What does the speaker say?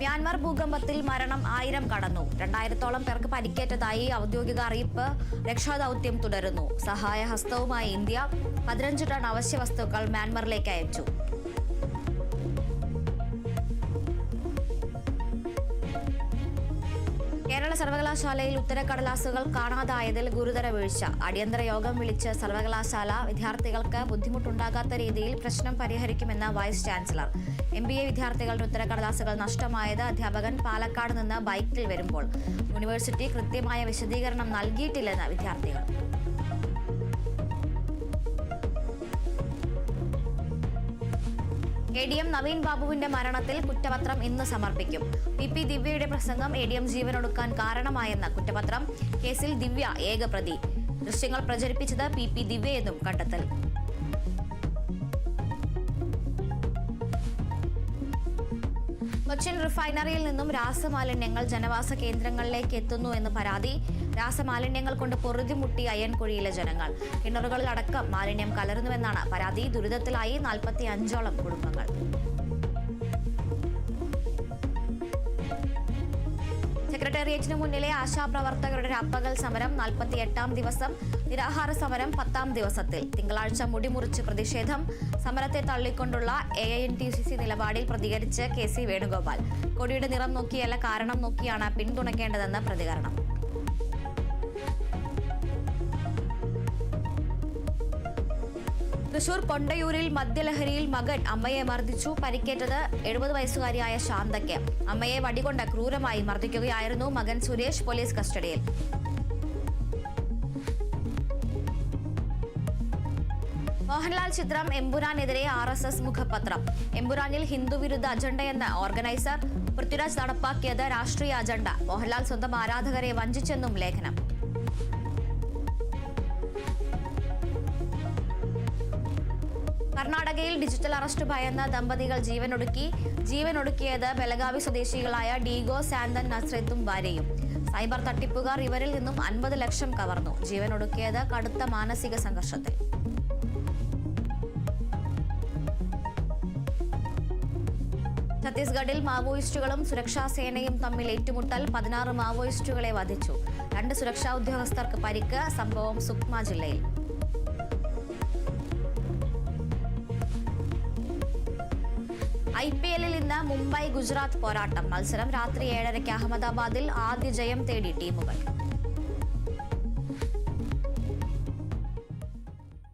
Myanmar ഭൂകമ്പത്തിൽ മരണം 1000 കടന്നു. 2000-ഓളം പേർക്ക് പരിക്കേറ്റതായി ഔദ്യോഗിക അറിയിപ്പ്. രക്ഷാദൌത്യം തുടരുന്നു. സഹായഹസ്തവുമായി ഇന്ത്യ 15 ടൺ അവശ്യ വസ്തുക്കൾ മ്യാൻമറിലേക്ക് അയച്ചു. കേരള സർവകലാശാലയിൽ ഉത്തരക്കടലാസുകൾ കാണാതായതിൽ ഗുരുതര വീഴ്ച. അടിയന്തര യോഗം വിളിച്ച് സർവകലാശാല വിദ്യാർത്ഥികൾക്ക് ബുദ്ധിമുട്ടുണ്ടാകാത്ത രീതിയിൽ പ്രശ്നം പരിഹരിക്കുമെന്ന് വൈസ് ചാൻസലർ. MBA വിദ്യാർത്ഥികളുടെ ഉത്തരക്കടലാസുകൾ നഷ്ടമായത് അധ്യാപകൻ പാലക്കാട് നിന്ന് ബൈക്കിൽ വരുമ്പോൾ യൂണിവേഴ്സിറ്റി കൃത്യമായ വിശദീകരണം നൽകിയിട്ടില്ലെന്ന് വിദ്യാർത്ഥികൾ. ADM നവീൻ ബാബുവിന്റെ മരണത്തിൽ കുറ്റപത്രം ഇന്ന് സമർപ്പിക്കും. PP ദിവ്യയുടെ പ്രസംഗം ADM ജീവനൊടുക്കാൻ കാരണമായെന്ന കുറ്റപത്രം. കേസിൽ ദിവ്യ ഏക പ്രതി. ദൃശ്യങ്ങൾ പ്രചരിപ്പിച്ചത് PP ദിവ്യയെന്നും കണ്ടെത്തൽ. കൊച്ചിൻ റിഫൈനറിയിൽ നിന്നും രാസമാലിന്യങ്ങൾ ജനവാസ കേന്ദ്രങ്ങളിലേക്ക് എത്തുന്നു എന്ന് പരാതി. രാസമാലിന്യങ്ങൾ കൊണ്ട് പൊറുതിമുട്ടി അയ്യൻകുഴിയിലെ ജനങ്ങൾ. കിണറുകളിലടക്കം മാലിന്യം കലരുന്നുവെന്നാണ് പരാതി. ദുരിതത്തിലായി 45ഓളം കുടുംബങ്ങൾ. സെക്രട്ടേറിയറ്റിന് മുന്നിലെ ആശാപ്രവർത്തകരുടെ രാപ്പകൽ സമരം 48-ാം ദിവസം. നിരാഹാര സമരം 10ാം ദിവസത്തിൽ. തിങ്കളാഴ്ച മുടിമുറിച്ച് പ്രതിഷേധം. സമരത്തെ തള്ളിക്കൊണ്ടുള്ള AINTUC നിലപാടിൽ പ്രതികരിച്ച് KC വേണുഗോപാൽ. കൊടിയുടെ നിറം നോക്കിയല്ല കാരണം നോക്കിയാണ് പിന്തുണയ്ക്കേണ്ടതെന്ന് പ്രതികരണം. തൃശൂർ കൊണ്ടയൂരിൽ മദ്യലഹരിയിൽ മകൻ അമ്മയെ മർദ്ദിച്ചു. പരിക്കേറ്റത് 70 വയസ്സുകാരിയായ ശാന്തയ്ക്ക്. അമ്മയെ വടികൊണ്ട് ക്രൂരമായി മർദ്ദിക്കുകയായിരുന്നു. മകൻ സുരേഷ് പോലീസ് കസ്റ്റഡിയിൽ. മോഹൻലാൽ ചിത്രം എമ്പുരാനെതിരെ RSS മുഖപത്രം. എമ്പുരാനിൽ ഹിന്ദുവിരുദ്ധ അജണ്ടയെന്ന ഓർഗനൈസർ. പൃഥ്വിരാജ് നടപ്പാക്കിയത് രാഷ്ട്രീയ അജണ്ട. മോഹൻലാൽ സ്വന്തം ആരാധകരെ വഞ്ചിച്ചെന്നും ലേഖനം. കർണാടകയിൽ ഡിജിറ്റൽ അറസ്റ്റ് ഭയന്ന ദമ്പതികൾ ജീവനൊടുക്കിയത് ബെലഗാവി സ്വദേശികളായ ഡീഗോ സാന്തൻ നസ്രത്തും ഭാര്യയും. സൈബർ തട്ടിപ്പുകാർ ഇവരിൽ നിന്നും 50 ലക്ഷം കവർന്നു. ജീവനൊടുക്കിയത് കടുത്ത മാനസിക സംഘർഷത്തിൽ. ഛത്തീസ്ഗഡിൽ മാവോയിസ്റ്റുകളും സുരക്ഷാ സേനയും തമ്മിൽ ഏറ്റുമുട്ടൽ. 16 മാവോയിസ്റ്റുകളെ വധിച്ചു. 2 സുരക്ഷാ ഉദ്യോഗസ്ഥർക്ക് പരിക്ക്. സംഭവം സുക്മ ജില്ലയിൽ. IPL-ൽ ഇന്ന് മുംബൈ ഗുജറാത്ത് പോരാട്ടം. മത്സരം രാത്രി 7:30 അഹമ്മദാബാദിൽ. ആദ്യ ജയം തേടി ടീമുകൾ.